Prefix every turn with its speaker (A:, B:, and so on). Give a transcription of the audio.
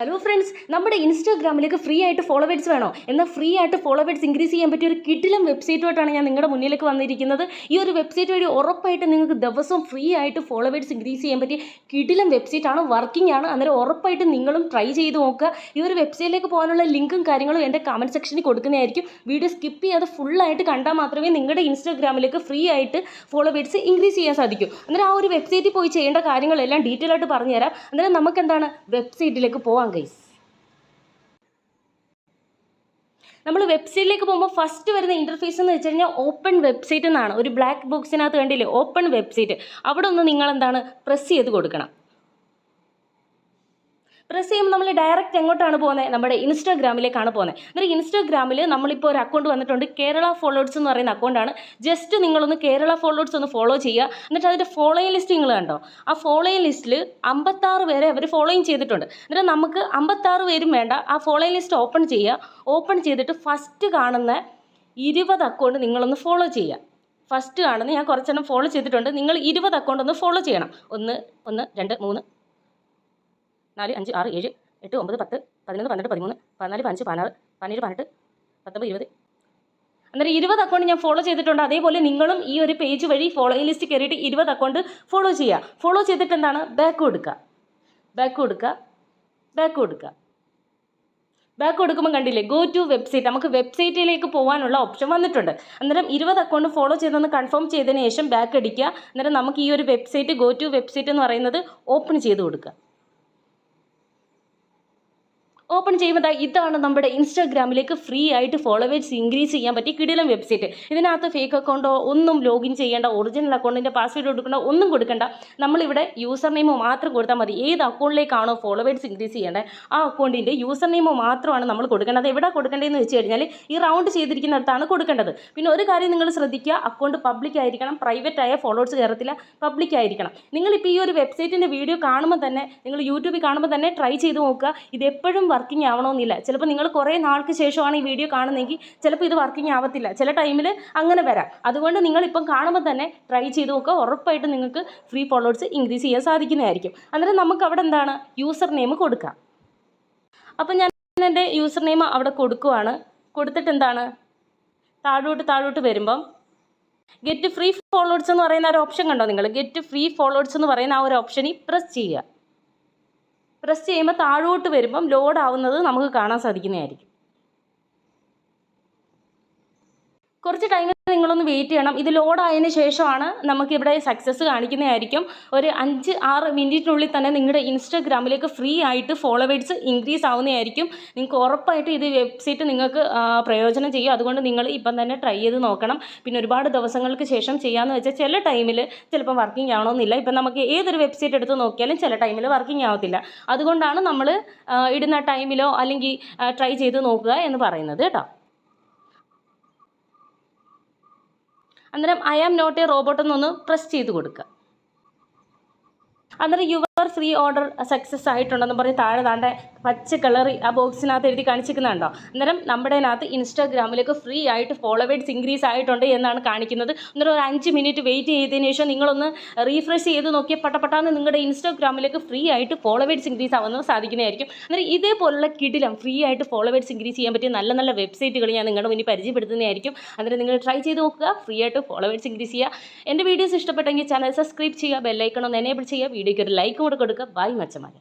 A: Hello friends, നമ്മുടെ ഇൻസ്റ്റാഗ്രാമിലേക്ക് free ആയിട്ട് followers വേണോ? എന്നാൽ ഫ്രീ ആയിട്ട് ഫോളോവേഴ്സ് ഇൻക്രീസ് ചെയ്യാൻ പറ്റിയ ഒരു കിടിലം വെബ്സൈറ്റുമായിട്ടാണ് ഞാൻ നിങ്ങളുടെ മുന്നിലേക്ക് വന്നിരിക്കുന്നത്. ഈ ഒരു വെബ്സൈറ്റ് വഴി ഉറപ്പായിട്ട് നിങ്ങൾക്ക് ദിവസവും ഫ്രീ ആയിട്ട് ഫോളോവേഴ്സ് ഇൻക്രീസ് ചെയ്യാൻ പറ്റിയ കിടിലം വെബ്സൈറ്റാണ്, വർക്കിംഗ് ആണ്. അന്നേരം ഉറപ്പായിട്ട് നിങ്ങളും ട്രൈ ചെയ്ത് നോക്കുക. ഈ ഒരു വെബ്സൈറ്റിലേക്ക് പോകാനുള്ള ലിങ്കും കാര്യങ്ങളും എൻ്റെ കമൻറ്റ് സെക്ഷനിൽ കൊടുക്കുന്നതായിരിക്കും. വീഡിയോ സ്കിപ്പ് ചെയ്യാതെ ഫുള്ളായിട്ട് കണ്ടാൽ മാത്രമേ നിങ്ങളുടെ ഇൻസ്റ്റാഗ്രാമിലേക്ക് ഫ്രീ ആയിട്ട് ഫോളോവേഴ്സ് ഇൻക്രീസ് ചെയ്യാൻ സാധിക്കൂ. അന്നേരം ആ ഒരു വെബ്സൈറ്റിൽ പോയി ചെയ്യേണ്ട കാര്യങ്ങളെല്ലാം ഡീറ്റെയിൽ ആയിട്ട് പറഞ്ഞുതരാം. അന്നേരം നമുക്ക് എന്താണ് വെബ്സൈറ്റിലേക്ക് പോകാം ഗൈസ്. നമ്മൾ വെബ്സൈറ്റിലേക്ക് പോകുമ്പോൾ ഫസ്റ്റ് വരുന്ന ഇൻ്റർഫേസ് എന്ന് വെച്ച് കഴിഞ്ഞാൽ ഓപ്പൺ വെബ്സൈറ്റ് എന്നാണ്. ഒരു ബ്ലാക്ക് ബോക്സിനകത്ത് കണ്ടില്ലേ ഓപ്പൺ വെബ്സൈറ്റ്, അവിടെ ഒന്ന് നിങ്ങൾ എന്താണ് പ്രസ് ചെയ്ത് കൊടുക്കണം. പ്രസ് ചെയ്യുമ്പോൾ നമ്മൾ ഡയറക്റ്റ് എങ്ങോട്ടാണ് പോകുന്നത്? നമ്മുടെ ഇൻസ്റ്റാഗ്രാമിലേക്കാണ് പോകുന്നത്. അന്നേരം ഇൻസ്റ്റാഗ്രാമിൽ നമ്മളിപ്പോൾ ഒരു അക്കൗണ്ട് വന്നിട്ടുണ്ട്, കേരള ഫോളോവേഴ്സ് എന്ന് പറയുന്ന അക്കൗണ്ടാണ്. ജസ്റ്റ് നിങ്ങളൊന്ന് കേരള ഫോളോവേഴ്സ് ഒന്ന് ഫോളോ ചെയ്യുക. എന്നിട്ട് അതിൻ്റെ ഫോളോയിങ് ലിസ്റ്റ് നിങ്ങൾ കണ്ടോ? ആ ഫോളോയിങ് ലിസ്റ്റിൽ 56 പേരെ അവർ ഫോളോയിങ് ചെയ്തിട്ടുണ്ട്. എന്നിട്ട് നമുക്ക് 56 പേരും വേണ്ട, ആ ഫോളോയിങ് ലിസ്റ്റ് ഓപ്പൺ ചെയ്യുക. ഓപ്പൺ ചെയ്തിട്ട് ഫസ്റ്റ് കാണുന്ന 20 അക്കൗണ്ട് നിങ്ങളൊന്ന് ഫോളോ ചെയ്യുക. ഫസ്റ്റ് കാണുന്ന ഞാൻ കുറച്ചെണ്ണം ഫോളോ ചെയ്തിട്ടുണ്ട്. നിങ്ങൾ 20 അക്കൗണ്ട് ഒന്ന് ഫോളോ ചെയ്യണം. 1 2 3 4 5 6 7 8 9 10 11 12 13 14 15 16 17 18 19 20. അന്നേരം 20 അക്കൗണ്ട് ഞാൻ ഫോളോ ചെയ്തിട്ടുണ്ട്. അതേപോലെ നിങ്ങളും ഈ ഒരു പേജ് വഴി ഫോളോയിങ് ലിസ്റ്റ് കയറിയിട്ട് 20 അക്കൗണ്ട് ഫോളോ ചെയ്യുക. ഫോളോ ചെയ്തിട്ട് എന്താണ് ബാക്ക് കൊടുക്കുക. ബാക്ക് കൊടുക്കുമ്പോൾ കണ്ടില്ലേ ഗോ ടു വെബ്സൈറ്റ്, നമുക്ക് വെബ്സൈറ്റിലേക്ക് പോകാനുള്ള ഓപ്ഷൻ വന്നിട്ടുണ്ട്. അന്നേരം 20 അക്കൗണ്ട് ഫോളോ ചെയ്തൊന്ന് കൺഫേം ചെയ്തതിന് ശേഷം ബാക്ക് അടിക്കുക. അന്നേരം നമുക്ക് ഈ ഒരു വെബ്സൈറ്റ് ഗോ ടു വെബ്സൈറ്റ് എന്ന് പറയുന്നത് ഓപ്പൺ ചെയ്ത് കൊടുക്കുക. ഓപ്പൺ ചെയ്യുമ്പോൾ ഇതാണ് നമ്മുടെ ഇൻസ്റ്റാഗ്രാമിലേക്ക് ഫ്രീ ആയിട്ട് ഫോളോവേഴ്സ് ഇൻക്രീസ് ചെയ്യാൻ പറ്റിയ കിടിലം വെബ്സൈറ്റ്. ഇതിനകത്ത് ഫേക്ക് അക്കൗണ്ടോ ഒന്നും ലോഗിൻ ചെയ്യേണ്ട, ഒറിജിനൽ അക്കൗണ്ടിൻ്റെ പാസ്വേഡ് കൊടുക്കേണ്ട, ഒന്നും കൊടുക്കേണ്ട. നമ്മളിവിടെ യൂസർ നെയിമോ മാത്രം കൊടുത്താൽ മതി. ഏത് അക്കൗണ്ടിലേക്കാണോ ഫോളോവേഴ്സ് ഇൻക്രീസ് ചെയ്യേണ്ടത് ആ അക്കൗണ്ടിൻ്റെ യൂസർ നെയിമോ മാത്രമാണ് നമ്മൾ കൊടുക്കേണ്ടത്. എവിടെ കൊടുക്കേണ്ടതെന്ന് വെച്ച് കഴിഞ്ഞാൽ ഈ റൗണ്ട് ചെയ്തിരിക്കുന്നിടത്താണ് കൊടുക്കേണ്ടത്. പിന്നെ ഒരു കാര്യം നിങ്ങൾ ശ്രദ്ധിക്കുക, അക്കൗണ്ട് പബ്ലിക് ആയിരിക്കണം. പ്രൈവറ്റ് ആയ ഫോളോവേഴ്സ് കയറത്തില്ല, പബ്ലിക് ആയിരിക്കണം. നിങ്ങളിപ്പോൾ ഈ ഒരു വെബ്സൈറ്റിൻ്റെ വീഡിയോ കാണുമ്പോൾ തന്നെ, നിങ്ങൾ യൂട്യൂബിൽ കാണുമ്പോൾ തന്നെ ട്രൈ ചെയ്ത് നോക്കുക. ഇത് എപ്പോഴും വർക്കിംഗ് ആവണമെന്നില്ല. ചിലപ്പോൾ നിങ്ങൾ കുറേ നാൾക്ക് ശേഷമാണ് ഈ വീഡിയോ കാണുന്നതെങ്കിൽ ചിലപ്പോൾ ഇത് വർക്കിംഗ് ആവത്തില്ല. ചില ടൈമിൽ അങ്ങനെ വരാം. അതുകൊണ്ട് നിങ്ങളിപ്പം കാണുമ്പോൾ തന്നെ ട്രൈ ചെയ്ത് നോക്കുക. ഉറപ്പായിട്ട് നിങ്ങൾക്ക് ഫ്രീ ഫോളോവേഴ്സ് ഇൻക്രീസ് ചെയ്യാൻ സാധിക്കുന്നതായിരിക്കും. അന്നേരം നമുക്ക് അവിടെ എന്താണ് യൂസർ നെയിം കൊടുക്കാം. അപ്പം ഞാൻ എൻ്റെ യൂസർ നെയിം അവിടെ കൊടുക്കുവാണ്. കൊടുത്തിട്ട് എന്താണ് താഴോട്ട് വരുമ്പം ഗെറ്റ് ഫ്രീ ഫോളോവേഴ്സ് എന്ന് പറയുന്ന ഒരു ഓപ്ഷൻ കണ്ടോ നിങ്ങൾ? ഗെറ്റ് ഫ്രീ ഫോളോവേഴ്സ് എന്ന് പറയുന്ന ആ ഒരു ഓപ്ഷനിൽ പ്രസ് ചെയ്യുക. പ്രസ് ചെയ്യുമ്പോൾ താഴോട്ട് വരുമ്പം ലോഡ് ആവുന്നത് നമുക്ക് കാണാൻ സാധിക്കുന്നതായിരിക്കും. കുറച്ച് ടൈമിൽ നിങ്ങളൊന്ന് വെയിറ്റ് ചെയ്യണം. ഇത് ലോഡ് ആയതിനു ശേഷമാണ് നമുക്കിവിടെ സക്സസ് കാണിക്കുന്നതായിരിക്കും. ഒരു 5-6 മിനിറ്റിനുള്ളിൽ തന്നെ നിങ്ങളുടെ ഇൻസ്റ്റാഗ്രാമിലേക്ക് ഫ്രീ ആയിട്ട് ഫോളോവേഴ്സ് ഇൻക്രീസ് ആവുന്നതായിരിക്കും. നിങ്ങൾക്ക് ഉറപ്പായിട്ട് ഇത് വെബ്സൈറ്റ് നിങ്ങൾക്ക് പ്രയോജനം ചെയ്യും. അതുകൊണ്ട് നിങ്ങൾ ഇപ്പം തന്നെ ട്രൈ ചെയ്ത് നോക്കണം. പിന്നെ ഒരുപാട് ദിവസങ്ങൾക്ക് ശേഷം ചെയ്യാമെന്ന് വെച്ചാൽ ചില ടൈമിൽ ചിലപ്പോൾ വർക്കിംഗ് ആവണമെന്നില്ല. ഇപ്പം നമുക്ക് ഏതൊരു വെബ്സൈറ്റ് എടുത്ത് നോക്കിയാലും ചില ടൈമിൽ വർക്കിംഗ് ആവത്തില്ല. അതുകൊണ്ടാണ് നമ്മൾ ഇടുന്ന ടൈമിലോ അല്ലെങ്കിൽ ട്രൈ ചെയ്ത് നോക്കുക എന്ന് പറയുന്നത് കേട്ടോ. അന്നേരം I am not a robot എന്നൊന്ന് പ്രസ് ചെയ്ത് കൊടുക്കുക. അന്നേരം യുവർ ഫ്രീ ഓർഡർ സക്സസ് ആയിട്ടുണ്ടെന്ന് പറഞ്ഞ് താഴെ താണ്ടെ പച്ച കളറി ആ ബോക്സിനകത്ത് എഴുതി കാണിച്ചിരിക്കുന്നുണ്ടോ? അന്നേരം നമ്മുടെ അതിനകത്ത് ഇൻസ്റ്റാഗ്രാമിലേക്ക് ഫ്രീ ആയിട്ട് ഫോളോവേഴ്സ് ഇൻക്രീസ് ആയിട്ടുണ്ട് എന്നാണ് കാണിക്കുന്നത്. അന്നേരം ഒരു 5 മിനിറ്റ് വെയിറ്റ് ചെയ്തതിന് ശേഷം നിങ്ങളൊന്ന് റീഫ്രഷ് ചെയ്ത് നോക്കിയാൽ പട്ടപ്പെട്ടാന്ന് നിങ്ങളുടെ ഇൻസ്റ്റാഗ്രാമിലേക്ക് ഫ്രീ ആയിട്ട് ഫോളോവേഴ്സ് ഇൻക്രീസ് ആവുന്നത് സാധിക്കുന്നതായിരിക്കും. അന്നേരം ഇതേപോലുള്ള കിടിലം ഫ്രീ ആയിട്ട് ഫോളോവേഴ്സ് ഇൻക്രീസ് ചെയ്യാൻ പറ്റിയ നല്ല നല്ല വെബ്സൈറ്റുകൾ ഞാൻ നിങ്ങളുടെ മുന്നിൽ പരിചയപ്പെടുത്തുന്നതായിരിക്കും. അന്നേരം നിങ്ങൾ ട്രൈ ചെയ്ത് നോക്കുക, ഫ്രീ ആയിട്ട് ഫോളോവേഴ്സ് ഇൻക്രീസ് ചെയ്യുക. എൻ്റെ വീഡിയോസ് ഇഷ്ടപ്പെട്ടെങ്കിൽ ചാനൽ സബ്സ്ക്രൈബ് ചെയ്യുക, ബെല്ലൈക്കൺ ഒന്ന് എനേബിൾ ചെയ്യുക, വീഡിയോയ്ക്ക് ഒരു ലൈക്ക് കൂടെ കൊടുക്കുക. ബൈ മച്ചമാരെ.